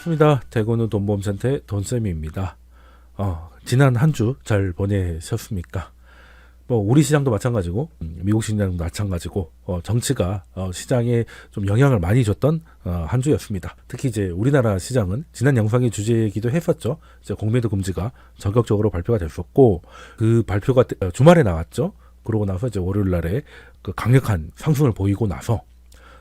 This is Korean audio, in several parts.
반갑습니다. 대구는 돈보험센터의 돈쌤입니다. 지난 한 주 잘 보내셨습니까? 우리 시장도 마찬가지고 미국 시장도 마찬가지고 정치가 시장에 좀 영향을 많이 줬던 한 주였습니다. 특히 이제 우리나라 시장은 지난 영상의 주제이기도 했었죠. 이제 공매도 금지가 전격적으로 발표가 됐었고 그 발표가 주말에 나왔죠. 그러고 나서 이제 월요일 날에 그 강력한 상승을 보이고 나서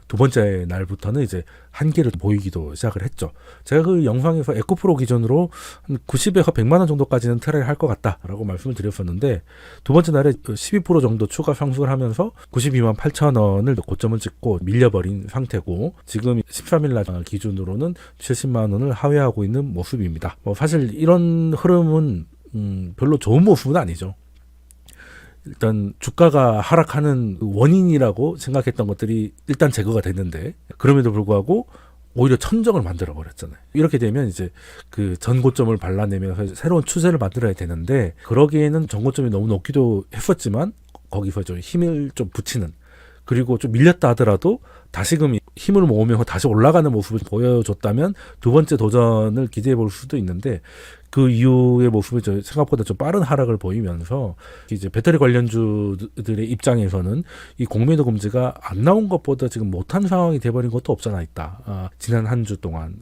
두 번째 날부터는 이제 한계를 보이기도 시작을 했죠. 제가 그 영상에서 에코프로 기준으로 한 90에서 100만 원 정도까지는 트레이를 할 것 같다라고 말씀을 드렸었는데 두 번째 날에 12% 정도 추가 상승을 하면서 92만 8천 원을 고점을 찍고 밀려버린 상태고 지금 13일 날 기준으로는 70만 원을 하회하고 있는 모습입니다. 사실 이런 흐름은 별로 좋은 모습은 아니죠. 일단 주가가 하락하는 원인이라고 생각했던 것들이 일단 제거가 됐는데 그럼에도 불구하고 오히려 천정을 만들어 버렸잖아요. 이렇게 되면 이제 그 전고점을 발라내면서 새로운 추세를 만들어야 되는데 그러기에는 전고점이 너무 높기도 했었지만 거기서 좀 힘을 좀 붙이는 그리고 좀 밀렸다 하더라도 다시금 힘을 모으면서 다시 올라가는 모습을 보여줬다면 두 번째 도전을 기대해 볼 수도 있는데 그 이후의 모습이 생각보다 좀 빠른 하락을 보이면서 이제 배터리 관련주들의 입장에서는 이 공매도 금지가 안 나온 것보다 지금 못한 상황이 돼버린 것도 없잖아 있다. 지난 한 주 동안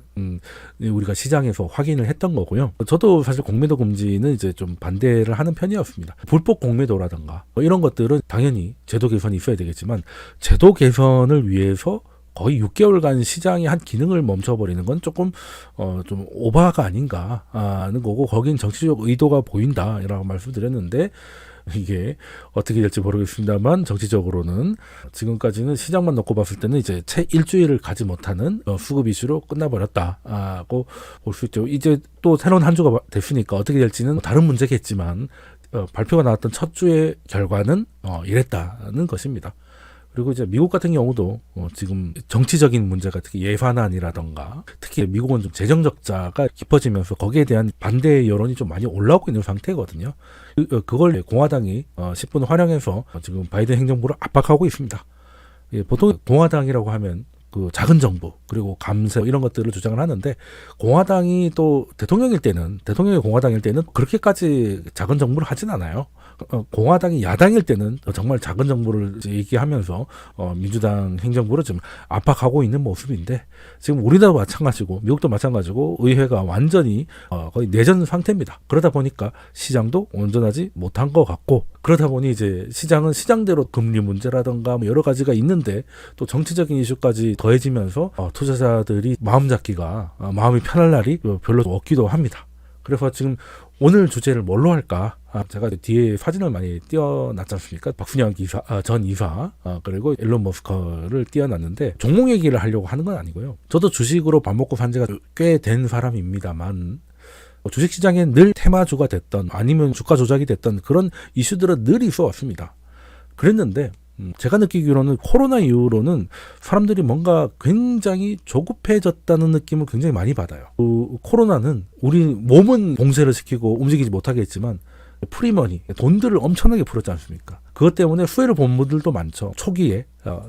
우리가 시장에서 확인을 했던 거고요. 저도 사실 공매도 금지는 이제 좀 반대를 하는 편이었습니다. 불법 공매도라든가 이런 것들은 당연히 제도 개선이 있어야 되겠지만 제도 개선을 위해서 거의 6개월간 시장의 한 기능을 멈춰버리는 건 조금 좀 오바가 아닌가 하는 거고 거긴 정치적 의도가 보인다라고 말씀드렸는데 이게 어떻게 될지 모르겠습니다만 정치적으로는 지금까지는 시장만 놓고 봤을 때는 이제 채 일주일을 가지 못하는 수급 이슈로 끝나버렸다고 볼 수 있죠. 이제 또 새로운 한 주가 됐으니까 어떻게 될지는 다른 문제겠지만 발표가 나왔던 첫 주의 결과는 이랬다는 것입니다. 그리고 이제 미국 같은 경우도 지금 정치적인 문제가 특히 예산안이라던가 특히 미국은 좀 재정 적자가 깊어지면서 거기에 대한 반대 여론이 좀 많이 올라오고 있는 상태거든요. 그걸 공화당이 10분 활용해서 지금 바이든 행정부를 압박하고 있습니다. 보통 공화당이라고 하면 그 작은 정부 그리고 감세 이런 것들을 주장을 하는데 공화당이 또 대통령이 공화당일 때는 그렇게까지 작은 정부를 하진 않아요. 공화당이 야당일 때는 정말 작은 정부를 얘기하면서 민주당 행정부를 좀 압박하고 있는 모습인데 지금 우리나라도 마찬가지고 미국도 마찬가지고 의회가 완전히 거의 내전 상태입니다. 그러다 보니까 시장도 온전하지 못한 것 같고 그러다 보니 이제 시장은 시장대로 금리 문제라든가 여러 가지가 있는데 또 정치적인 이슈까지 더해지면서 투자자들이 마음이 편할 날이 별로 없기도 합니다. 그래서 지금 오늘 주제를 뭘로 할까? 제가 뒤에 사진을 많이 띄워놨지 않습니까? 박순영 전 이사 그리고 일론 머스크를 띄워놨는데 종목 얘기를 하려고 하는 건 아니고요. 저도 주식으로 밥 먹고 산 지가 꽤 된 사람입니다만 주식시장에 늘 테마주가 됐던 아니면 주가 조작이 됐던 그런 이슈들은 늘 있어 왔습니다. 그랬는데 제가 느끼기로는 코로나 이후로는 사람들이 뭔가 굉장히 조급해졌다는 느낌을 굉장히 많이 받아요. 코로나는 우리 몸은 봉쇄를 시키고 움직이지 못하게 했지만 프리머니, 돈들을 엄청나게 풀었지 않습니까? 그것 때문에 후회를 본 분들도 많죠. 초기에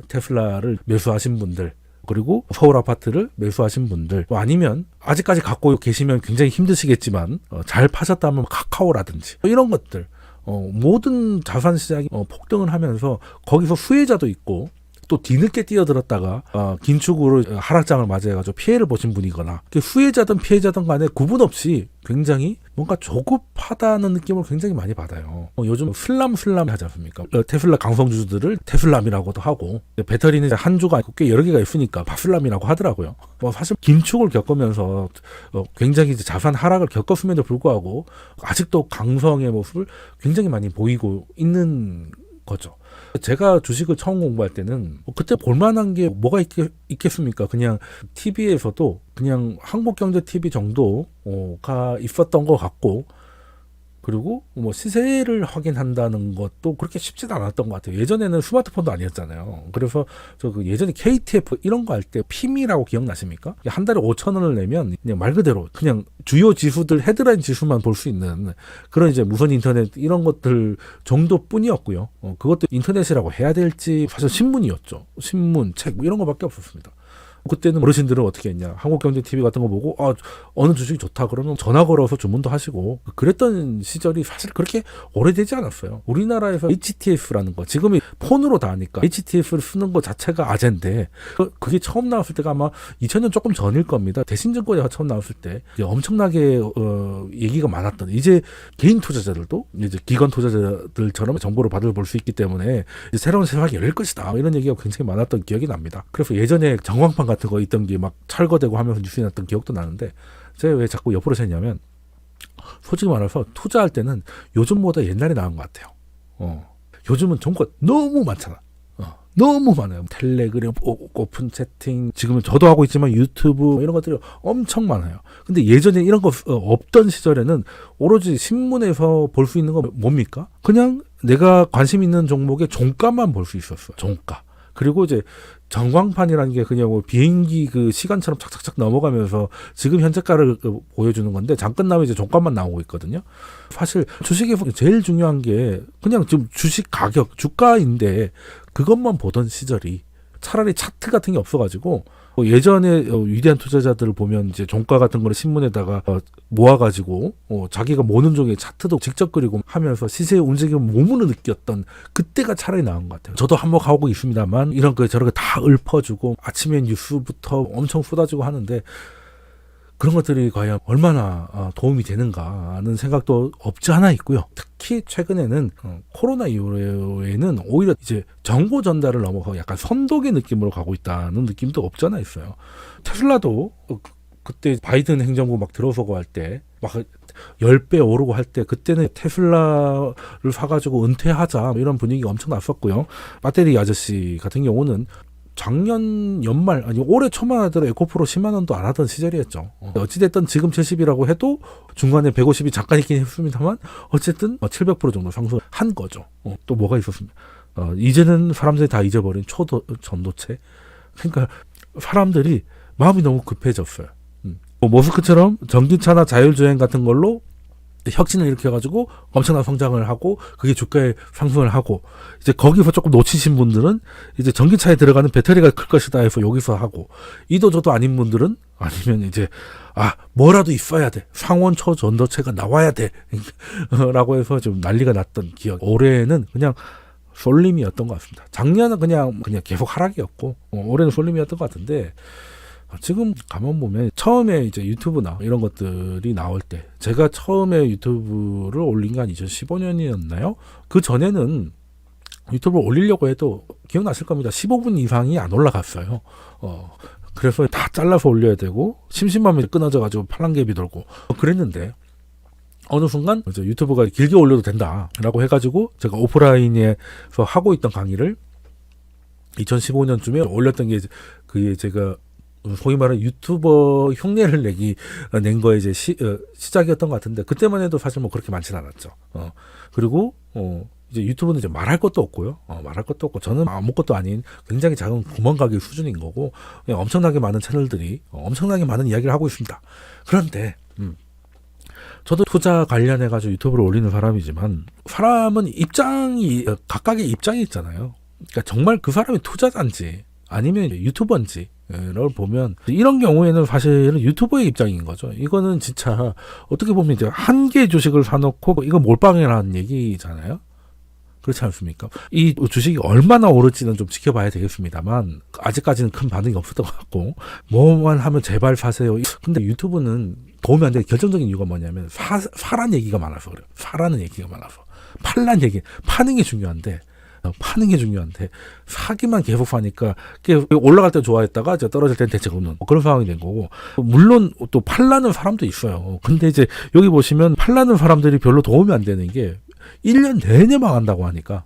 테슬라를 매수하신 분들 그리고 서울 아파트를 매수하신 분들 아니면 아직까지 갖고 계시면 굉장히 힘드시겠지만 잘 파셨다면 카카오라든지 이런 것들 모든 자산 시장이 폭등을 하면서 거기서 수혜자도 있고 또 뒤늦게 뛰어들었다가 긴축으로 하락장을 맞이해가지고 피해를 보신 분이거나 수혜자든 피해자든 간에 구분 없이 굉장히 뭔가 조급하다는 느낌을 굉장히 많이 받아요. 요즘 슬람 하지 않습니까? 테슬라 강성주들을 테슬람이라고도 하고 배터리는 한 주가 꽤 여러 개가 있으니까 바슬람이라고 하더라고요. 사실 긴축을 겪으면서 굉장히 이제 자산 하락을 겪었음에도 불구하고 아직도 강성의 모습을 굉장히 많이 보이고 있는 거죠. 제가 주식을 처음 공부할 때는 그때 볼만한 게 뭐가 있겠습니까? 그냥 TV에서도 그냥 한국경제TV 정도가 있었던 것 같고 그리고 시세를 확인한다는 것도 그렇게 쉽지는 않았던 것 같아요. 예전에는 스마트폰도 아니었잖아요. 그래서 예전에 KTF 이런 거 할 때 PM이라고 기억나십니까? 한 달에 5,000원을 내면 그냥 말 그대로 그냥 주요 지수들 헤드라인 지수만 볼 수 있는 그런 이제 무선 인터넷 이런 것들 정도뿐이었고요. 그것도 인터넷이라고 해야 될지 사실 신문이었죠. 신문, 책 이런 거밖에 없었습니다. 그때는 어르신들은 어떻게 했냐. 한국경제TV 같은 거 보고 어느 주식이 좋다 그러면 전화 걸어서 주문도 하시고 그랬던 시절이 사실 그렇게 오래되지 않았어요. 우리나라에서 HTF라는 거 지금이 폰으로 다 하니까 HTF를 쓰는 것 자체가 아재인데 그게 처음 나왔을 때가 아마 2000년 조금 전일 겁니다. 대신증권이 처음 나왔을 때 엄청나게 얘기가 많았던 이제 개인 투자자들도 이제 기관 투자자들처럼 정보를 받을 볼 수 있기 때문에 이제 새로운 세상이 열릴 것이다 이런 얘기가 굉장히 많았던 기억이 납니다. 그래서 예전에 전광판 같은 거 있던 게 막 철거되고 하면서 뉴스에 났던 기억도 나는데 제가 왜 자꾸 옆으로 샜냐면 솔직히 말해서 투자할 때는 요즘보다 옛날에 나은 것 같아요. 요즘은 정보가 너무 많잖아. 너무 많아요. 텔레그램, 오픈 채팅, 지금은 저도 하고 있지만 유튜브 이런 것들이 엄청 많아요. 근데 예전에 이런 거 없던 시절에는 오로지 신문에서 볼 수 있는 거 뭡니까? 그냥 내가 관심 있는 종목의 종가만 볼 수 있었어요. 종가. 그리고 이제 전광판이라는 게 그냥 뭐 비행기 그 시간처럼 착착착 넘어가면서 지금 현재가를 보여주는 건데 잠깐 나면 이제 종가만 나오고 있거든요. 사실 주식에서 제일 중요한 게 그냥 지금 주식 가격, 주가인데 그것만 보던 시절이 차라리 차트 같은 게 없어가지고 예전에 위대한 투자자들을 보면 이제 종가 같은 거를 신문에다가 모아가지고 자기가 모는 종의 차트도 직접 그리고 하면서 시세의 움직임을 몸으로 느꼈던 그때가 차라리 나은 것 같아요. 저도 한몫하고 있습니다만 이런 거 저런 거 다 읊어주고 아침에 뉴스부터 엄청 쏟아지고 하는데 그런 것들이 과연 얼마나 도움이 되는가 하는 생각도 없지 않아 있고요. 특히 최근에는 코로나 이후에는 오히려 이제 정보 전달을 넘어서 약간 선독의 느낌으로 가고 있다는 느낌도 없지 않아 있어요. 테슬라도 그때 바이든 행정부 막 들어서고 할 때 막 10배 오르고 할 때 그때는 테슬라를 사가지고 은퇴하자 이런 분위기가 엄청 났었고요. 배터리 아저씨 같은 경우는 작년 연말 아니 올해 초만 하더라도 에코프로 10만 원도 안 하던 시절이었죠. 어찌됐든 지금 70이라고 해도 중간에 150이 잠깐 있긴 했습니다만 어쨌든 700% 정도 상승한 거죠. 또 뭐가 있었습니까? 이제는 사람들이 다 잊어버린 초전도체. 그러니까 사람들이 마음이 너무 급해졌어요. 모스크처럼 전기차나 자율주행 같은 걸로 혁신을 일으켜가지고 엄청난 성장을 하고 그게 주가에 상승을 하고 이제 거기서 조금 놓치신 분들은 이제 전기차에 들어가는 배터리가 클 것이다 해서 여기서 하고 이도저도 아닌 분들은 아니면 이제 뭐라도 있어야 돼 상온 초전도체가 나와야 돼 라고 해서 좀 난리가 났던 기억. 올해는 그냥 쏠림이었던 것 같습니다. 작년은 그냥 계속 하락이었고 올해는 쏠림이었던 것 같은데 지금 가만 보면 처음에 이제 유튜브나 이런 것들이 나올 때 제가 처음에 유튜브를 올린 게 한 2015년이었나요? 그 전에는 유튜브를 올리려고 해도 기억나실 겁니다. 15분 이상이 안 올라갔어요. 그래서 다 잘라서 올려야 되고 심심하면 끊어져가지고 팔랑개비 돌고 그랬는데 어느 순간 이제 유튜브가 길게 올려도 된다라고 해가지고 제가 오프라인에서 하고 있던 강의를 2015년쯤에 올렸던 게 그게 제가 소위 말하는 유튜버 흉내를 낸 거에 이제 시작이었던 것 같은데 그때만 해도 사실 뭐 그렇게 많지는 않았죠. 그리고 이제 유튜브는 이제 말할 것도 없고요. 말할 것도 없고 저는 아무것도 아닌 굉장히 작은 구멍가게 수준인 거고 엄청나게 많은 채널들이 엄청나게 많은 이야기를 하고 있습니다. 그런데 저도 투자 관련해 가지고 유튜브를 올리는 사람이지만 사람은 각각의 입장이 있잖아요. 그러니까 정말 그 사람이 투자자인지 아니면 유튜버인지 를 보면 이런 경우에는 사실은 유튜버의 입장인 거죠. 이거는 진짜 어떻게 보면 이제 한 개의 주식을 사놓고 이거 몰빵이라는 얘기잖아요. 그렇지 않습니까? 이 주식이 얼마나 오를지는 좀 지켜봐야 되겠습니다만 아직까지는 큰 반응이 없었던 것 같고 뭐만 하면 제발 사세요. 근데 유튜브는 도움이 안 되는 결정적인 이유가 뭐냐면 사란 얘기가 많아서 그래요. 사라는 얘기가 많아서 팔란 얘기 파는 게 중요한데 사기만 계속 사니까 올라갈 때 좋아했다가 이제 떨어질 때는 대책 없는 그런 상황이 된 거고 물론 또 팔라는 사람도 있어요. 근데 이제 여기 보시면 팔라는 사람들이 별로 도움이 안 되는 게 1년 내내 망한다고 하니까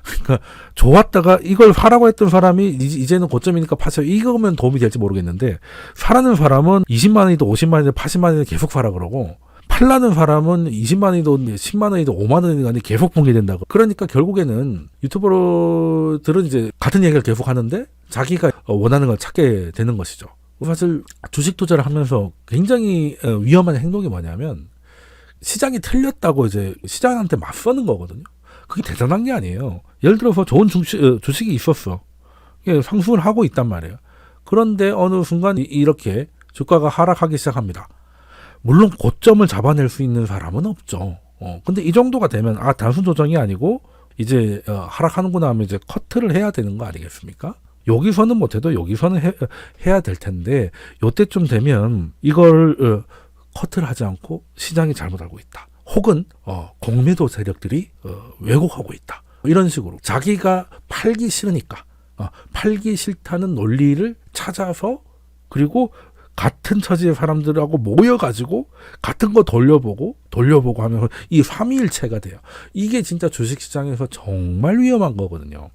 그러니까 좋았다가 이걸 사라고 했던 사람이 이제는 고점이니까 파세요. 이거면 도움이 될지 모르겠는데 사라는 사람은 20만 원이든 50만 원이든 80만 원이든 계속 사라 그러고 팔라는 사람은 20만 원이든 10만 원이든 5만 원이든 간에 계속 붕괴 된다고. 그러니까 결국에는 유튜버들은 이제 같은 얘기를 계속 하는데 자기가 원하는 걸 찾게 되는 것이죠. 사실 주식 투자를 하면서 굉장히 위험한 행동이 뭐냐면 시장이 틀렸다고 이제 시장한테 맞서는 거거든요. 그게 대단한 게 아니에요. 예를 들어서 좋은 주식이 있었어. 상승을 하고 있단 말이에요. 그런데 어느 순간 이렇게 주가가 하락하기 시작합니다. 물론 고점을 잡아낼 수 있는 사람은 없죠. 근데 이 정도가 되면 단순 조정이 아니고 이제 하락하는구나 하면 이제 커트를 해야 되는 거 아니겠습니까? 여기서는 못해도 여기서는 해야 될 텐데 요때쯤 되면 이걸 커트를 하지 않고 시장이 잘못 알고 있다. 혹은 공매도 세력들이 왜곡하고 있다. 이런 식으로 자기가 팔기 싫으니까 팔기 싫다는 논리를 찾아서 그리고 같은 처지의 사람들하고 모여가지고 같은 거 돌려보고 하면 이 삼위일체가 돼요. 이게 진짜 주식시장에서 정말 위험한 거거든요.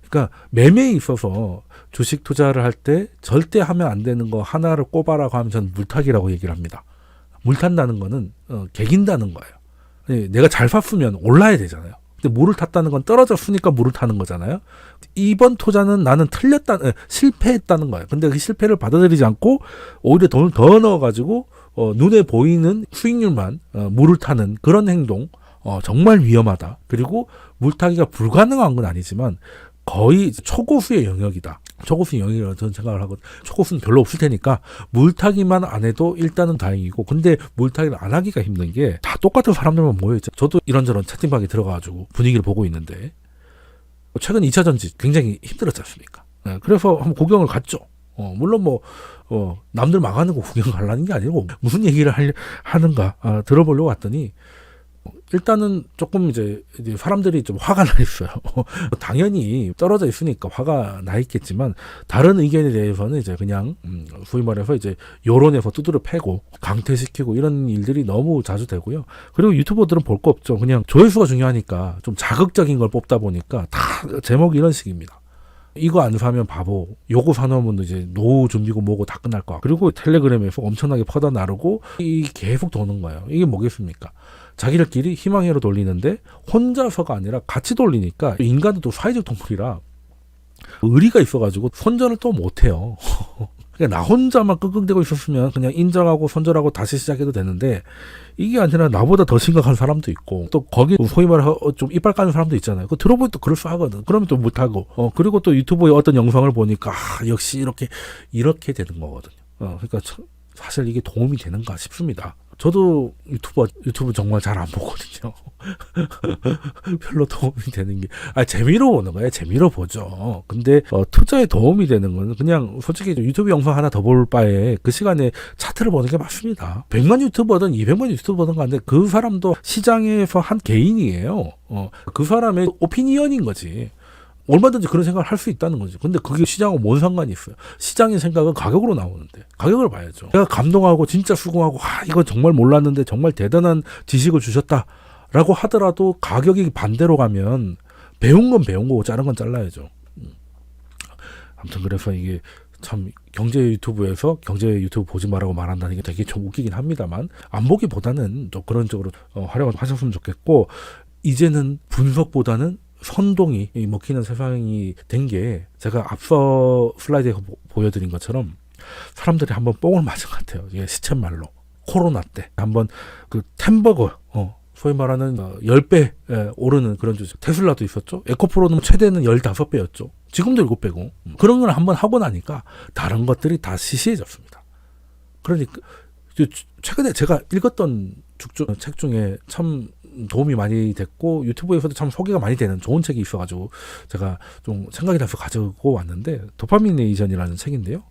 그러니까 매매에 있어서 주식 투자를 할 때 절대 하면 안 되는 거 하나를 꼽아라고 하면 저는 물타기라고 얘기를 합니다. 물탄다는 거는 개긴다는 거예요. 내가 잘 샀으면 올라야 되잖아요. 근데 물을 탔다는 건 떨어졌으니까 물을 타는 거잖아요. 이번 투자는 나는 실패했다는 거예요. 근데 그 실패를 받아들이지 않고 오히려 돈을 더 넣어가지고 눈에 보이는 수익률만 물을 타는 그런 행동 정말 위험하다. 그리고 물타기가 불가능한 건 아니지만 거의 초고수의 영역이다. 초고수의 영역이라고 저는 생각을 하거든요. 초고수는 별로 없을 테니까 물타기만 안 해도 일단은 다행이고, 근데 물타기를 안 하기가 힘든 게 다 똑같은 사람들만 모여있죠. 저도 이런저런 채팅방에 들어가가지고 분위기를 보고 있는데 최근 2차 전지 굉장히 힘들었지 않습니까? 그래서 한번 구경을 갔죠. 물론 남들 망하는 거 구경 가려는 게 아니고 무슨 얘기를 하는가 들어보려고 왔더니 일단은 조금 이제 사람들이 좀 화가 나 있어요. 당연히 떨어져 있으니까 화가 나 있겠지만 다른 의견에 대해서는 이제 그냥 소위 말해서 이제 여론에서 두드려 패고 강퇴시키고 이런 일들이 너무 자주 되고요. 그리고 유튜버들은 볼 거 없죠. 그냥 조회수가 중요하니까 좀 자극적인 걸 뽑다 보니까 다 제목이 이런 식입니다. 이거 안 사면 바보, 요거 사놓으면 이제 노후 준비고 뭐고 다 끝날 거. 그리고 텔레그램에서 엄청나게 퍼다 나르고 이 계속 도는 거예요. 이게 뭐겠습니까? 자기들끼리 희망회로 돌리는데 혼자서가 아니라 같이 돌리니까 인간은 또 사회적 동물이라 의리가 있어가지고 손절을 또 못해요. 그러니까 나 혼자만 끙끙대고 있었으면 그냥 인정하고 손절하고 다시 시작해도 되는데 이게 아니라 나보다 더 심각한 사람도 있고 또 거기 소위 말해 좀 이빨 까는 사람도 있잖아요. 그 들어보면 또 그럴싸하거든. 그러면 또 못하고 그리고 또 유튜브의 어떤 영상을 보니까 역시 이렇게 되는 거거든요. 그러니까 사실 이게 도움이 되는가 싶습니다. 저도 유튜브 정말 잘 안 보거든요. 별로 도움이 되는 게 재미로 보는 거예요. 재미로 보죠. 근데 투자에 도움이 되는 건 그냥 솔직히 유튜브 영상 하나 더 볼 바에 그 시간에 차트를 보는 게 맞습니다. 100만 유튜버든 200만 유튜버든 간데 그 사람도 시장에서 한 개인이에요. 그 사람의 오피니언인 거지. 얼마든지 그런 생각을 할 수 있다는 거죠. 근데 그게 시장하고 뭔 상관이 있어요. 시장의 생각은 가격으로 나오는데 가격을 봐야죠. 내가 감동하고 진짜 수긍하고 이거 정말 몰랐는데 정말 대단한 지식을 주셨다라고 하더라도 가격이 반대로 가면 배운 건 배운 거고 자른 건 잘라야죠. 아무튼 그래서 이게 참 경제 유튜브에서 경제 유튜브 보지 말라고 말한다는 게 되게 좀 웃기긴 합니다만 안 보기보다는 좀 그런 쪽으로 활용하셨으면 좋겠고, 이제는 분석보다는 선동이 먹히는 세상이 된 게 제가 앞서 슬라이드에 보여드린 것처럼 사람들이 한번 뽕을 맞은 것 같아요. 이게 시쳇말로 코로나 때 한번 그 템버거 소위 말하는 10배 오르는 그런 주식 테슬라도 있었죠. 에코프로는 최대는 15배였죠. 지금도 7배고 그런 걸 한번 하고 나니까 다른 것들이 다 시시해졌습니다. 그러니까 최근에 제가 읽었던 책 중에 참 도움이 많이 됐고 유튜브에서도 참 소개가 많이 되는 좋은 책이 있어가지고 제가 좀 생각이 나서 가지고 왔는데 도파민레이전이라는 책인데요.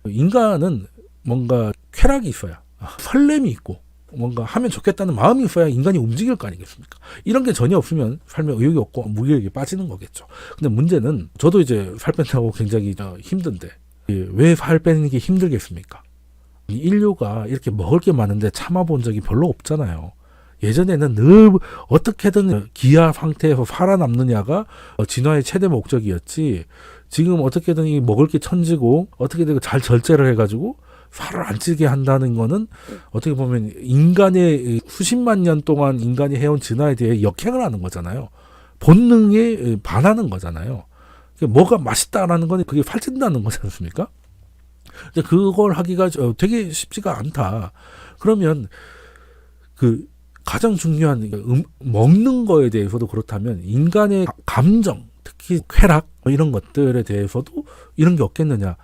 인간은 뭔가 쾌락이 있어야 설렘이 있고 뭔가 하면 좋겠다는 마음이 있어야 인간이 움직일 거 아니겠습니까? 이런 게 전혀 없으면 삶에 의욕이 없고 무기력이 빠지는 거겠죠. 근데 문제는 저도 이제 살 뺀다고 굉장히 힘든데 왜 살 빼는 게 힘들겠습니까? 인류가 이렇게 먹을 게 많은데 참아본 적이 별로 없잖아요. 예전에는 늘 어떻게든 기아 상태에서 살아남느냐가 진화의 최대 목적이었지, 지금 어떻게든 이 먹을 게 천지고 어떻게든 잘 절제를 해가지고 살을 안 찌게 한다는 거는 어떻게 보면 인간의 수십만 년 동안 인간이 해온 진화에 대해 역행을 하는 거잖아요. 본능에 반하는 거잖아요. 뭐가 맛있다라는 건 그게 살찐다는 거지 않습니까? 그걸 하기가 되게 쉽지가 않다. 그러면 그 가장 중요한 먹는 거에 대해서도 그렇다면 인간의 감정, 특히 쾌락 이런 것들에 대해서도 이런 게 없겠느냐.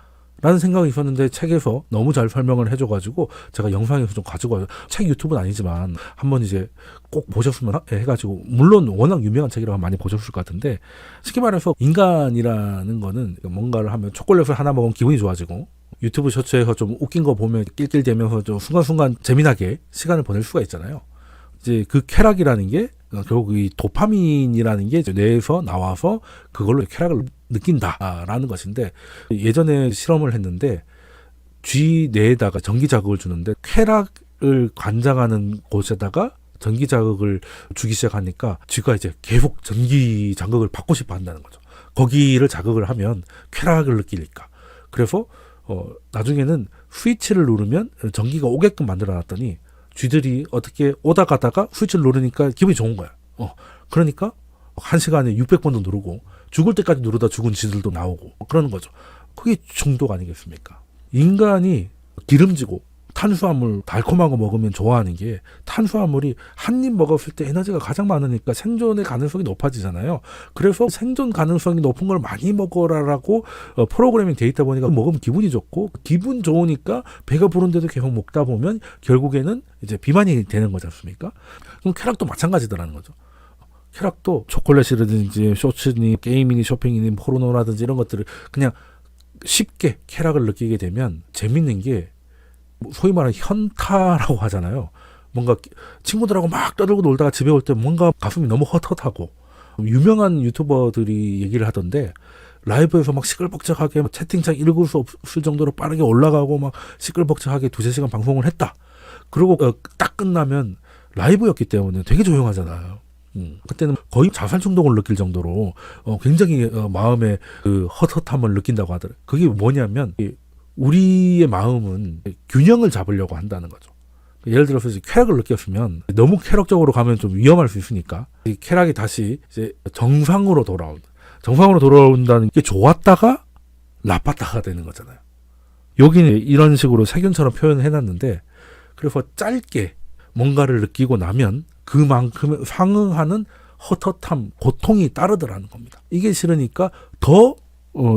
라는 생각이 있었는데 책에서 너무 잘 설명을 해줘가지고 제가 영상에서 좀 가지고 와요. 책 유튜브는 아니지만 한번 이제 꼭 보셨으면 해가지고, 물론 워낙 유명한 책이라서 많이 보셨을 것 같은데, 쉽게 말해서 인간이라는 거는 뭔가를 하면 초콜릿을 하나 먹으면 기분이 좋아지고, 유튜브 쇼츠에서 좀 웃긴 거 보면 낄낄대면서 좀 순간순간 재미나게 시간을 보낼 수가 있잖아요. 이제 그 쾌락이라는 게 결국 이 도파민이라는 게 뇌에서 나와서 그걸로 쾌락을 느낀다라는 것인데, 예전에 실험을 했는데 쥐 뇌에다가 전기 자극을 주는데 쾌락을 관장하는 곳에다가 전기 자극을 주기 시작하니까 쥐가 이제 계속 전기 자극을 받고 싶어 한다는 거죠. 거기를 자극을 하면 쾌락을 느끼니까. 그래서 나중에는 스위치를 누르면 전기가 오게끔 만들어 놨더니 쥐들이 어떻게 오다 가다가 스위치를 누르니까 기분이 좋은 거야. 그러니까 1시간에 600번도 누르고 죽을 때까지 누르다 죽은 쥐들도 나오고 그러는 거죠. 그게 중독 아니겠습니까? 인간이 기름지고 탄수화물 달콤한 거 먹으면 좋아하는 게, 탄수화물이 한 입 먹었을 때 에너지가 가장 많으니까 생존의 가능성이 높아지잖아요. 그래서 생존 가능성이 높은 걸 많이 먹어라라고 프로그래밍 돼 있다 보니까 먹으면 기분이 좋고, 기분 좋으니까 배가 부른데도 계속 먹다 보면 결국에는 이제 비만이 되는 거지 않습니까? 그럼 쾌락도 마찬가지더라는 거죠. 쾌락도 초콜릿이라든지 쇼츠니 게임이니 쇼핑이니 포르노라든지 이런 것들을 그냥 쉽게 쾌락을 느끼게 되면 재밌는 게, 소위 말하는 현타라고 하잖아요. 뭔가 친구들하고 막 떠들고 놀다가 집에 올 때 뭔가 가슴이 너무 헛헛하고, 유명한 유튜버들이 얘기를 하던데 라이브에서 막 시끌벅적하게 채팅창 읽을 수 없을 정도로 빠르게 올라가고 막 시끌벅적하게 2-3시간 방송을 했다. 그리고 딱 끝나면 라이브였기 때문에 되게 조용하잖아요. 그때는 거의 자살 중독을 느낄 정도로 굉장히 마음에 그 헛헛함을 느낀다고 하더라고요. 그게 뭐냐면, 우리의 마음은 균형을 잡으려고 한다는 거죠. 예를 들어서 이제 쾌락을 느꼈으면 너무 쾌락적으로 가면 좀 위험할 수 있으니까 이 쾌락이 다시 이제 정상으로 돌아온다는 게 좋았다가 나빴다가 되는 거잖아요. 여기는 이런 식으로 세균처럼 표현을 해놨는데, 그래서 짧게 뭔가를 느끼고 나면 그만큼 상응하는 헛헛함, 고통이 따르더라는 겁니다. 이게 싫으니까 더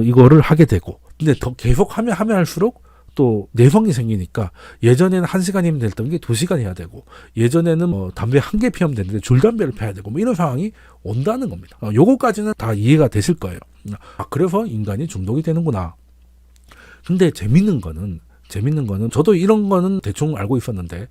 이거를 하게 되고, 근데 더 계속 하면 할수록 또 내성이 생기니까, 예전에는 1시간이면 됐던 게 2시간 해야 되고, 예전에는 담배 1개 피우면 되는데 줄담배를 펴야 되고, 뭐 이런 상황이 온다는 겁니다. 요거까지는 다 이해가 되실 거예요. 그래서 인간이 중독이 되는구나. 근데 재밌는 거는 저도 이런 거는 대충 알고 있었는데,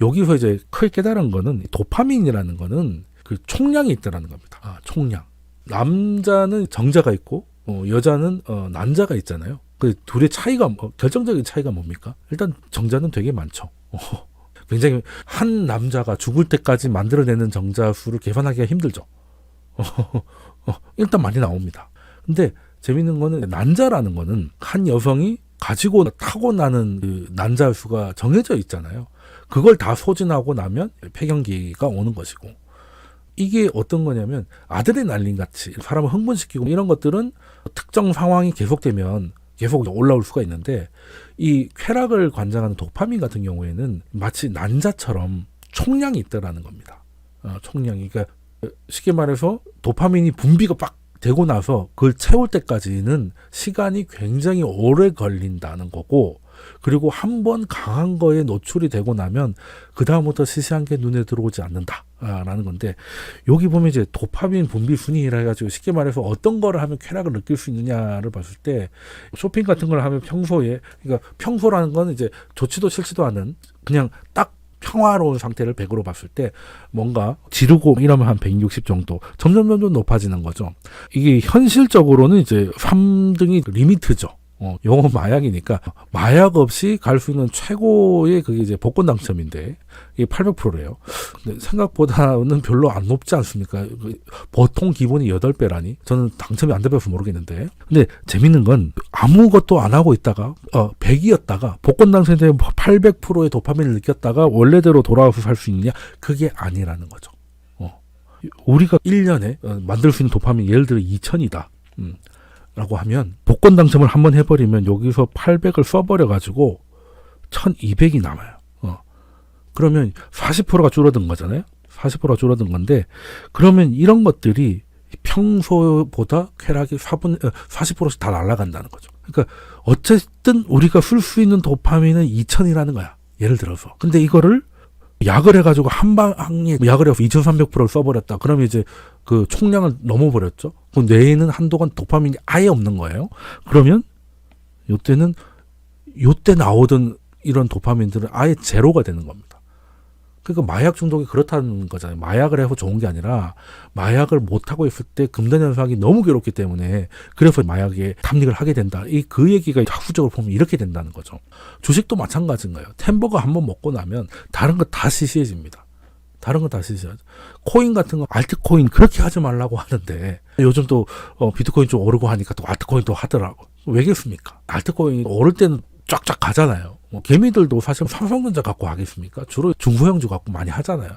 여기서 이제 크게 깨달은 거는 도파민이라는 거는 그 총량이 있다라는 겁니다. 총량. 남자는 정자가 있고 여자는 난자가 있잖아요. 그 둘의 차이가, 결정적인 차이가 뭡니까? 일단 정자는 되게 많죠. 굉장히 한 남자가 죽을 때까지 만들어내는 정자 수를 계산하기가 힘들죠. 일단 많이 나옵니다. 근데 재밌는 거는 난자라는 거는 한 여성이 가지고 타고나는 그 난자 수가 정해져 있잖아요. 그걸 다 소진하고 나면 폐경기가 오는 것이고, 이게 어떤 거냐면 아드레날린 같이 사람을 흥분시키고 이런 것들은 특정 상황이 계속되면 계속 올라올 수가 있는데, 이 쾌락을 관장하는 도파민 같은 경우에는 마치 난자처럼 총량이 있다라는 겁니다. 총량이. 그러니까 쉽게 말해서 도파민이 분비가 빡 되고 나서 그걸 채울 때까지는 시간이 굉장히 오래 걸린다는 거고, 그리고 한번 강한 거에 노출이 되고 나면 그 다음부터 시시한 게 눈에 들어오지 않는다라는 건데, 여기 보면 이제 도파민 분비 순위라 해가지고 쉽게 말해서 어떤 거를 하면 쾌락을 느낄 수 있느냐를 봤을 때, 쇼핑 같은 걸 하면 평소에, 그러니까 평소라는 건 이제 좋지도 싫지도 않은 그냥 딱 평화로운 상태를 100으로 봤을 때 뭔가 지르고 이러면 한 160 정도 점점 높아지는 거죠. 이게 현실적으로는 이제 3등이 리미트죠. 영어 마약이니까 마약 없이 갈 수 있는 최고의 그게 이제 복권 당첨인데 이게 800%래요. 근데 생각보다는 별로 안 높지 않습니까? 보통 기본이 8배라니. 저는 당첨이 안 돼봐서 모르겠는데. 근데 재밌는 건 아무것도 안 하고 있다가 100이었다가 복권 당첨되면 800%의 도파민을 느꼈다가 원래대로 돌아와서 살 수 있느냐? 그게 아니라는 거죠. 우리가 1년에 만들 수 있는 도파민 예를 들어 2000이다. 라고 하면 복권 당첨을 한번 해버리면 여기서 800을 써버려가지고 1200이 남아요. 그러면 40%가 줄어든 거잖아요. 40%가 줄어든 건데, 그러면 이런 것들이 평소보다 쾌락이 40%씩 다 날아간다는 거죠. 그러니까 어쨌든 우리가 쓸 수 있는 도파민은 2000이라는 거야. 예를 들어서. 근데 이거를 약을 해가지고 한 방에 약을 해서 2300%를 써버렸다. 그러면 이제 그 총량을 넘어버렸죠. 그 뇌에는 한동안 도파민이 아예 없는 거예요. 그러면 요때 나오던 이런 도파민들은 아예 제로가 되는 겁니다. 그러니까 마약 중독이 그렇다는 거잖아요. 마약을 해서 좋은 게 아니라 마약을 못하고 있을 때 금단현상이 너무 괴롭기 때문에 그래서 마약에 탐닉을 하게 된다. 그 얘기가 학술적으로 보면 이렇게 된다는 거죠. 주식도 마찬가지인 거예요. 템버거 한번 먹고 나면 다른 거 다 시시해집니다. 다른 거 다 시시하죠. 코인 같은 거 알트코인 그렇게 하지 말라고 하는데 요즘 또 비트코인 좀 오르고 하니까 또 알트코인도 하더라고. 왜겠습니까? 알트코인이 오를 때는 쫙쫙 가잖아요. 개미들도 사실 삼성전자 갖고 하겠습니까? 주로 중소형주 갖고 많이 하잖아요.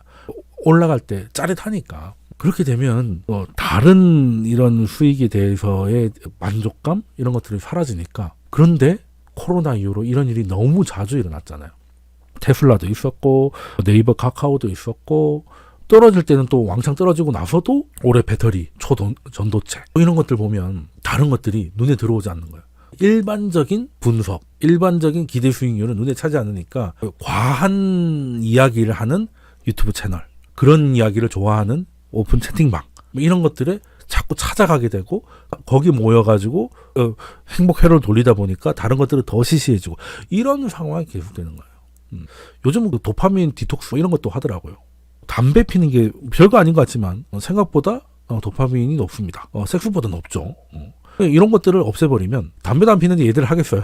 올라갈 때 짜릿하니까. 그렇게 되면 다른 이런 수익에 대해서의 만족감 이런 것들이 사라지니까. 그런데 코로나 이후로 이런 일이 너무 자주 일어났잖아요. 테슬라도 있었고 네이버 카카오도 있었고 떨어질 때는 또 왕창 떨어지고 나서도 올해 배터리, 전도체 이런 것들 보면 다른 것들이 눈에 들어오지 않는 거예요. 일반적인 분석, 일반적인 기대 수익률은 눈에 차지 않으니까 과한 이야기를 하는 유튜브 채널, 그런 이야기를 좋아하는 오픈 채팅방 이런 것들에 자꾸 찾아가게 되고 거기 모여가지고 행복 회로를 돌리다 보니까 다른 것들은 더 시시해지고 이런 상황이 계속되는 거예요. 요즘은 그 도파민 디톡스 이런 것도 하더라고요. 담배 피는 게 별거 아닌 것 같지만 생각보다 도파민이 높습니다. 섹스보다 높죠. 이런 것들을 없애버리면 담배도 안 피는데 얘들 하겠어요.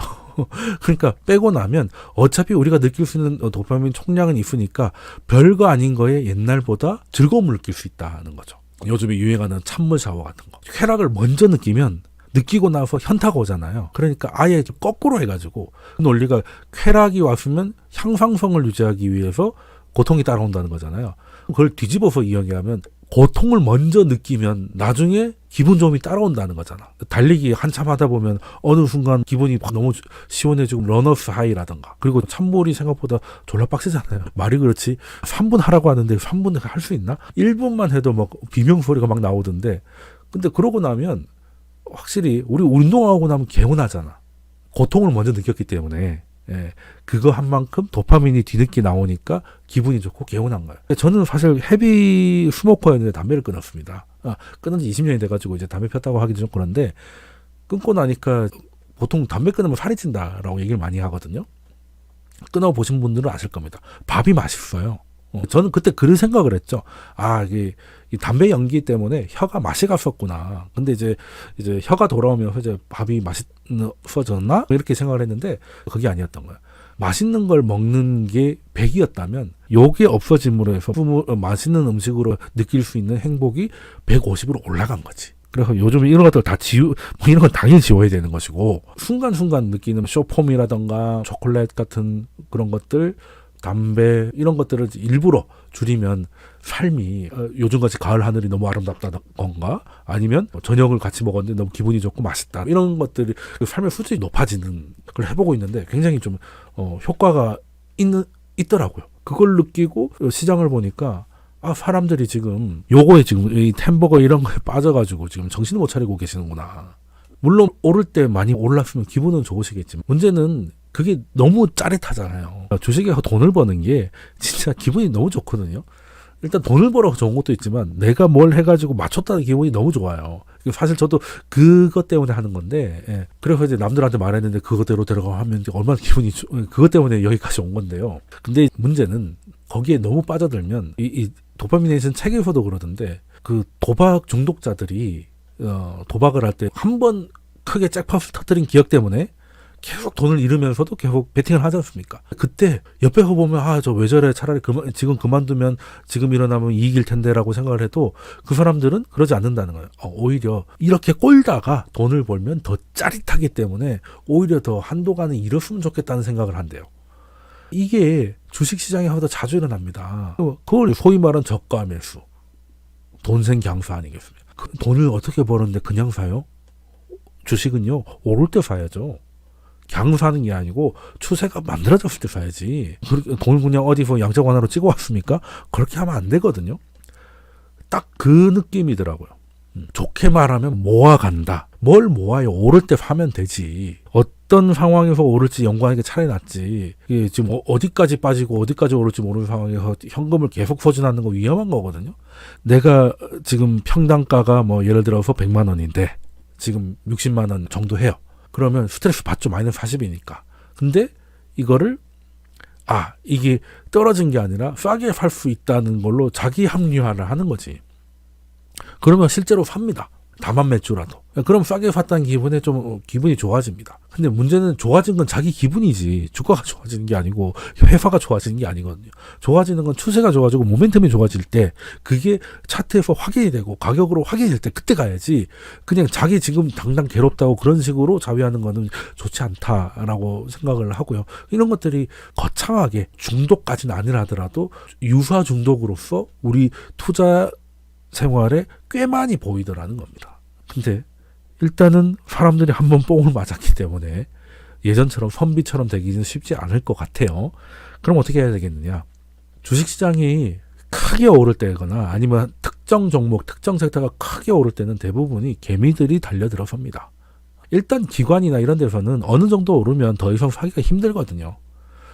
그러니까 빼고 나면 어차피 우리가 느낄 수 있는 도파민 총량은 있으니까 별거 아닌 거에 옛날보다 즐거움을 느낄 수 있다는 거죠. 요즘에 유행하는 찬물 샤워 같은 거. 쾌락을 먼저 느끼고 나서 현타가 오잖아요. 그러니까 아예 거꾸로 해가지고 그 논리가 쾌락이 왔으면 향상성을 유지하기 위해서 고통이 따라온다는 거잖아요. 그걸 뒤집어서 이야기하면 고통을 먼저 느끼면 나중에 기분 좋음이 따라온다는 거잖아. 달리기 한참 하다 보면 어느 순간 기분이 너무 시원해지고 러너스 하이라던가. 그리고 찬물이 생각보다 졸라 빡세잖아요. 말이 그렇지 3분 하라고 하는데 3분 할 수 있나? 1분만 해도 막 비명소리가 막 나오던데 근데 그러고 나면 확실히 우리 운동하고 나면 개운하잖아. 고통을 먼저 느꼈기 때문에. 예, 그거 한 만큼 도파민이 뒤늦게 나오니까 기분이 좋고 개운한 거예요. 저는 사실 헤비 스모커였는데 담배를 끊었습니다. 끊은 지 20년이 돼가지고 이제 담배 폈다고 하기도 좀 그런데 끊고 나니까 보통 담배 끊으면 살이 찐다라고 얘기를 많이 하거든요. 끊어보신 분들은 아실 겁니다. 밥이 맛있어요. 저는 그때 그런 생각을 했죠. 이게 이 담배 연기 때문에 혀가 맛이 갔었구나. 근데 이제 혀가 돌아오면서 이제 밥이 맛있어졌나? 이렇게 생각을 했는데 그게 아니었던 거예요. 맛있는 걸 먹는 게 100이었다면 요게 없어짐으로 해서 맛있는 음식으로 느낄 수 있는 행복이 150으로 올라간 거지. 그래서 요즘 이런 것들 다 이런 건 당연히 지워야 되는 것이고 순간순간 느끼는 쇼폼이라던가 초콜릿 같은 그런 것들 담배 이런 것들을 일부러 줄이면 삶이 요즘같이 가을 하늘이 너무 아름답다던가 아니면 저녁을 같이 먹었는데 너무 기분이 좋고 맛있다 이런 것들이 삶의 수준이 높아지는 걸 해보고 있는데 굉장히 좀 효과가 있더라고요. 그걸 느끼고 시장을 보니까 사람들이 지금 요거에 지금 이 햄버거 이런 거에 빠져가지고 지금 정신을 못 차리고 계시는구나. 물론 오를 때 많이 올랐으면 기분은 좋으시겠지만 문제는 그게 너무 짜릿하잖아요. 주식에서 돈을 버는 게 진짜 기분이 너무 좋거든요. 일단 돈을 벌어서 좋은 것도 있지만 내가 뭘 해가지고 맞췄다는 기분이 너무 좋아요. 사실 저도 그것 때문에 하는 건데 그래서 이제 남들한테 말했는데 그것대로 들어가면 하면 얼마나 기분이 그것 때문에 여기까지 온 건데요. 근데 문제는 거기에 너무 빠져들면 이 도파미네이션 책에서도 그러던데 그 도박 중독자들이 도박을 할 때 한 번 크게 잭팟을 터뜨린 기억 때문에 계속 돈을 잃으면서도 계속 베팅을 하지 않습니까? 그때 옆에서 보면 저 왜 저래 차라리 지금 그만두면 지금 일어나면 이익일 텐데라고 생각을 해도 그 사람들은 그러지 않는다는 거예요. 오히려 이렇게 꼴다가 돈을 벌면 더 짜릿하기 때문에 오히려 더 한도간에 잃었으면 좋겠다는 생각을 한대요. 이게 주식시장에서 자주 일어납니다. 그걸 소위 말하는 저가 매수, 돈생 강사 아니겠습니까? 돈을 어떻게 버는데 그냥 사요? 주식은요 오를 때 사야죠. 강 사는 게 아니고 추세가 만들어졌을 때 사야지. 돈을 그냥 어디서 양적 완화로 찍어 왔습니까? 그렇게 하면 안 되거든요. 딱 그 느낌이더라고요. 좋게 말하면 모아간다. 뭘 모아요? 오를 때 사면 되지. 어떤 상황에서 오를지 연구하는 게 차라리 낫지. 이게 지금 어디까지 빠지고 어디까지 오를지 모르는 상황에서 현금을 계속 소진하는 거 위험한 거거든요. 내가 지금 평당가가 뭐 예를 들어서 100만 원인데 지금 60만 원 정도 해요. 그러면 스트레스 받죠. 마이너스 40이니까. 근데 이거를 이게 떨어진 게 아니라 싸게 살 수 있다는 걸로 자기 합리화를 하는 거지. 그러면 실제로 삽니다. 다만 매주라도. 그럼 싸게 샀다는 기분에 좀 기분이 좋아집니다. 근데 문제는 좋아진 건 자기 기분이지 주가가 좋아지는 게 아니고 회사가 좋아지는 게 아니거든요. 좋아지는 건 추세가 좋아지고 모멘텀이 좋아질 때 그게 차트에서 확인이 되고 가격으로 확인이 될 때 그때 가야지. 그냥 자기 지금 당장 괴롭다고 그런 식으로 자위하는 거는 좋지 않다라고 생각을 하고요. 이런 것들이 거창하게 중독까지는 아니라더라도 유사 중독으로서 우리 투자 생활에 꽤 많이 보이더라는 겁니다. 근데 일단은 사람들이 한번 뽕을 맞았기 때문에 예전처럼 선비처럼 되기는 쉽지 않을 것 같아요. 그럼 어떻게 해야 되겠느냐? 주식시장이 크게 오를 때거나 아니면 특정 종목, 특정 섹터가 크게 오를 때는 대부분이 개미들이 달려들어섭니다. 일단 기관이나 이런 데서는 어느 정도 오르면 더 이상 사기가 힘들거든요.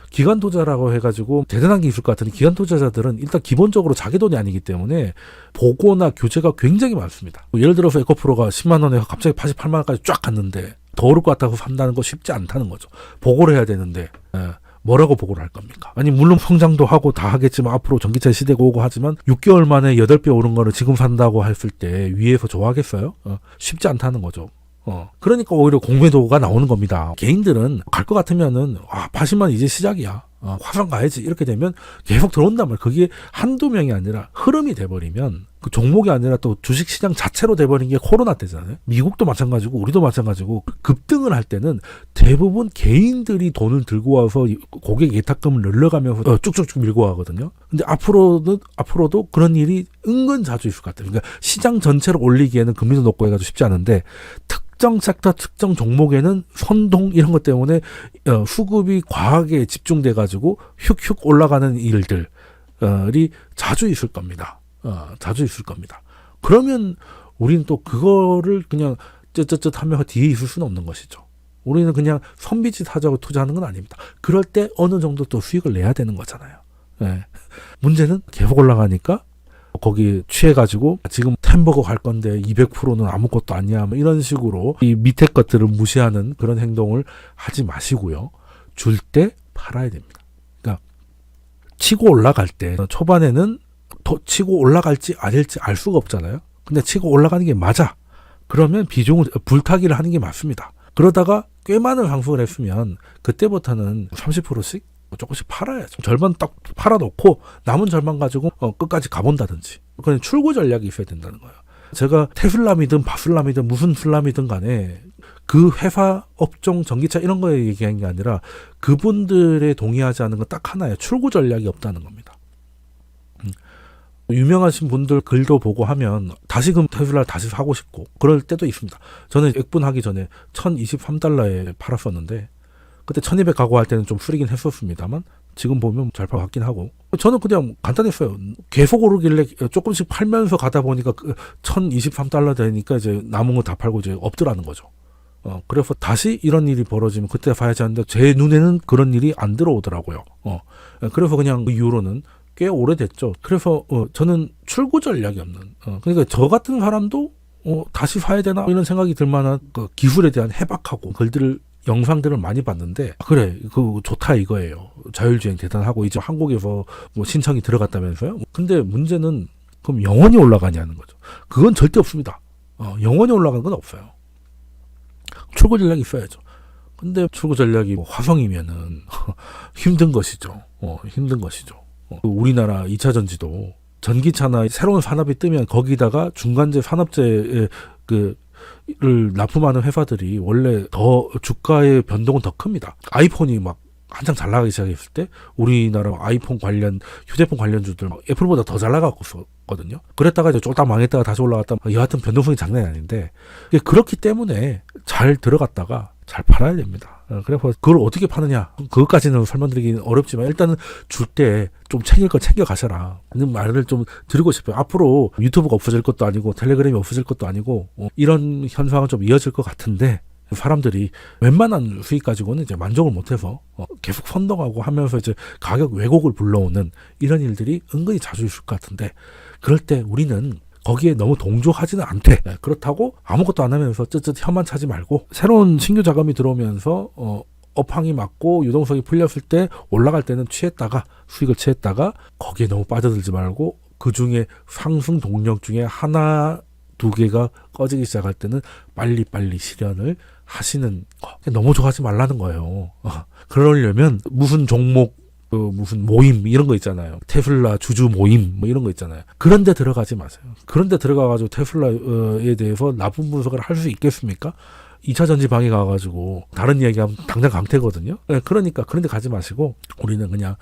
기관 투자라고 해가지고 대단한 게 있을 것 같은데 기관 투자자들은 일단 기본적으로 자기 돈이 아니기 때문에 보고나 교재가 굉장히 많습니다. 예를 들어서 에코프로가 10만 원에 갑자기 88만 원까지 쫙 갔는데 더 오를 것 같다고 산다는 거 쉽지 않다는 거죠. 보고를 해야 되는데 뭐라고 보고를 할 겁니까? 아니 물론 성장도 하고 다 하겠지만 앞으로 전기차 시대가 오고 하지만 6개월 만에 8배 오른 거를 지금 산다고 했을 때 위에서 좋아하겠어요? 쉽지 않다는 거죠. 그러니까 오히려 공매도가 나오는 겁니다. 개인들은 갈 것 같으면은 80만 이제 시작이야. 화상 가야지. 이렇게 되면 계속 들어온단 말이야. 그게 한두 명이 아니라 흐름이 돼버리면 그 종목이 아니라 또 주식시장 자체로 돼버린 게 코로나 때잖아요. 미국도 마찬가지고 우리도 마찬가지고 급등을 할 때는 대부분 개인들이 돈을 들고 와서 고객 예탁금을 늘려가면서 쭉쭉쭉 밀고 가거든요. 근데 앞으로도 그런 일이 은근 자주 있을 것 같아요. 그러니까 시장 전체를 올리기에는 금리도 높고 해가지고 쉽지 않은데 특정 섹터, 특정 종목에는 선동 이런 것 때문에 수급이 과하게 집중돼가지고 휙휙 올라가는 일들이 자주 있을 겁니다. 자주 있을 겁니다. 그러면 우리는 또 그거를 그냥 쯧쯧쯧 하면서 뒤에 있을 수는 없는 것이죠. 우리는 그냥 선비짓 하자고 투자하는 건 아닙니다. 그럴 때 어느 정도 또 수익을 내야 되는 거잖아요. 네. 문제는 계속 올라가니까 거기 취해가지고 지금 템버거 갈 건데 200%는 아무것도 아니야 뭐 이런 식으로 이 밑에 것들을 무시하는 그런 행동을 하지 마시고요. 줄 때 팔아야 됩니다. 그러니까 치고 올라갈 때 초반에는 더 치고 올라갈지 아닐지 알 수가 없잖아요. 근데 치고 올라가는 게 맞아. 그러면 비중을 불타기를 하는 게 맞습니다. 그러다가 꽤 많은 상승을 했으면 그때부터는 30%씩 조금씩 팔아야죠. 절반 딱 팔아놓고 남은 절반 가지고 끝까지 가본다든지. 그냥 출구 전략이 있어야 된다는 거예요. 제가 테슬라이든 바슬람이든 무슨 슬람이든 간에 그 회사, 업종, 전기차 이런 거에 얘기한 게 아니라 그분들의 동의하지 않은 건 딱 하나예요. 출구 전략이 없다는 겁니다. 유명하신 분들 글도 보고 하면 다시금 테슬라를 다시 사고 싶고 그럴 때도 있습니다. 저는 액분하기 전에 1023달러에 팔았었는데 그때 1200 가고 할 때는 좀 쓰리긴 했었습니다만 지금 보면 잘 팔았긴 하고 저는 그냥 간단했어요. 계속 오르길래 조금씩 팔면서 가다 보니까 1023달러 되니까 이제 남은 거 다 팔고 이제 없더라는 거죠. 그래서 다시 이런 일이 벌어지면 그때 봐야지 하는데 제 눈에는 그런 일이 안 들어오더라고요. 그래서 그냥 그 이후로는 꽤 오래됐죠. 그래서 저는 출구 전략이 없는 그러니까 저 같은 사람도 다시 사야 되나 이런 생각이 들 만한 그 기술에 대한 해박하고 글들을 영상들을 많이 봤는데 그래 그 좋다 이거예요. 자율주행 대단하고 이제 한국에서 뭐 신청이 들어갔다면서요. 근데 문제는 그럼 영원히 올라가냐는 거죠. 그건 절대 없습니다. 영원히 올라가는 건 없어요. 출구 전략이 있어야죠. 근데 출구 전략이 뭐 화성이면은 힘든 것이죠. 힘든 것이죠. 우리나라 2차 전지도 전기차나 새로운 산업이 뜨면 거기다가 중간재 산업재의 를 납품하는 회사들이 원래 더 주가의 변동은 더 큽니다. 아이폰이 막 한창 잘 나가기 시작했을 때 우리나라 아이폰 관련 휴대폰 관련주들 애플보다 더 잘 나갔거든요. 그랬다가 이제 쫄딱 망했다가 다시 올라갔다 여하튼 변동성이 장난이 아닌데 그렇기 때문에 잘 들어갔다가 잘 팔아야 됩니다. 그래서 그걸 어떻게 파느냐, 그것까지는 설명드리기는 어렵지만 일단은 줄 때 좀 챙길 거 챙겨 가셔라 는 말을 좀 드리고 싶어요. 앞으로 유튜브가 없어질 것도 아니고 텔레그램이 없어질 것도 아니고 이런 현상은 좀 이어질 것 같은데, 사람들이 웬만한 수익 가지고는 이제 만족을 못해서 계속 선동하고 하면서 이제 가격 왜곡을 불러오는 이런 일들이 은근히 자주 있을 것 같은데, 그럴 때 우리는 거기에 너무 동조하지는 않되, 그렇다고 아무것도 안 하면서 쯧쯧 혀만 차지 말고, 새로운 신규 자금이 들어오면서 업황이 맞고 유동성이 풀렸을 때 올라갈 때는 취했다가 수익을 취했다가 거기에 너무 빠져들지 말고, 그 중에 상승 동력 중에 하나 두 개가 꺼지기 시작할 때는 빨리빨리 실현을 하시는 거. 너무 좋아하지 말라는 거예요. 그러려면 무슨 종목, 무슨 모임 이런 거 있잖아요. 테슬라 주주 모임 뭐 이런 거 있잖아요. 그런 데 들어가지 마세요. 그런 데 들어가가지고 테슬라에 대해서 나쁜 분석을 할 수 있겠습니까? 2차 전지 방에 가가지고 다른 이야기하면 당장 강퇴거든요. 그러니까 그런 데 가지 마시고, 우리는 그냥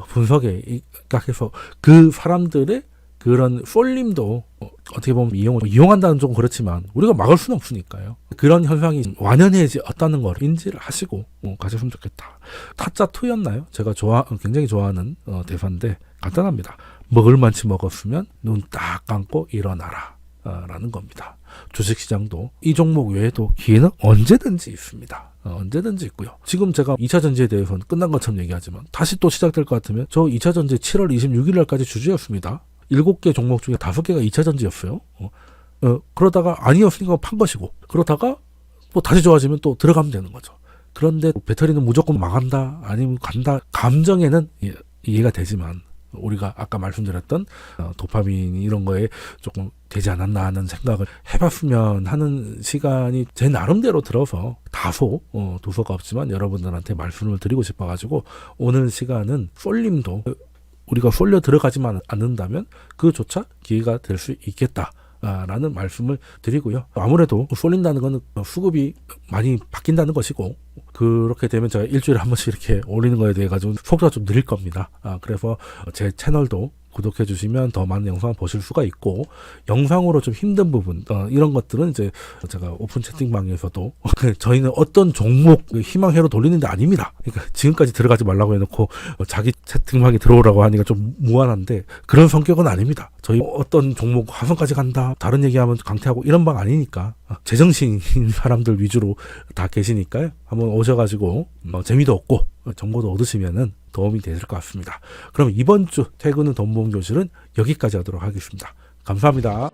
분석에 입각해서 그 사람들의 그런 쏠림도 어떻게 보면 이용한다는 좀 그렇지만 우리가 막을 수는 없으니까요. 그런 현상이 완연해졌다는 걸 인지를 하시고 가셨으면 좋겠다. 타짜2였나요? 제가 굉장히 좋아하는 대사인데 간단합니다. 먹을 만치 먹었으면 눈 딱 감고 일어나라 라는 겁니다. 주식시장도 이 종목 외에도 기회는 언제든지 있습니다. 언제든지 있고요. 지금 제가 2차 전지에 대해서는 끝난 것처럼 얘기하지만 다시 또 시작될 것 같으면, 저 2차 전지 7월 26일 날까지 주주였습니다. 7개 종목 중에 5개가 2차 전지였어요. 그러다가 아니었으니까 판 것이고, 그러다가 또 다시 좋아지면 또 들어가면 되는 거죠. 그런데 배터리는 무조건 망한다, 아니면 간다, 감정에는 이해가 되지만, 우리가 아까 말씀드렸던 도파민 이런 거에 조금 되지 않았나 하는 생각을 해봤으면 하는 시간이 제 나름대로 들어서 다소 두서가 없지만 여러분들한테 말씀을 드리고 싶어가지고, 오늘 시간은 쏠림도 우리가 쏠려 들어가지만 않는다면 그조차 기회가 될 수 있겠다 라는 말씀을 드리고요. 아무래도 쏠린다는 것은 수급이 많이 바뀐다는 것이고, 그렇게 되면 제가 일주일에 한 번씩 이렇게 올리는 거에 대해 가지고 속도가 좀 느릴 겁니다. 그래서 제 채널도 구독해 주시면 더 많은 영상 보실 수가 있고, 영상으로 좀 힘든 부분 이런 것들은 이제 제가 오픈 채팅방에서도 저희는 어떤 종목 희망회로 돌리는 데 아닙니다. 그러니까 지금까지 들어가지 말라고 해놓고 자기 채팅방에 들어오라고 하니까 좀 무한한데, 그런 성격은 아닙니다. 저희 어떤 종목 화성까지 간다, 다른 얘기하면 강퇴하고 이런 방 아니니까, 제정신인 사람들 위주로 다 계시니까요. 한번 오셔가지고 재미도 없고 정보도 얻으시면은 도움이 되실 것 같습니다. 그럼 이번 주 퇴근은 돈 모으는 교실은 여기까지 하도록 하겠습니다. 감사합니다.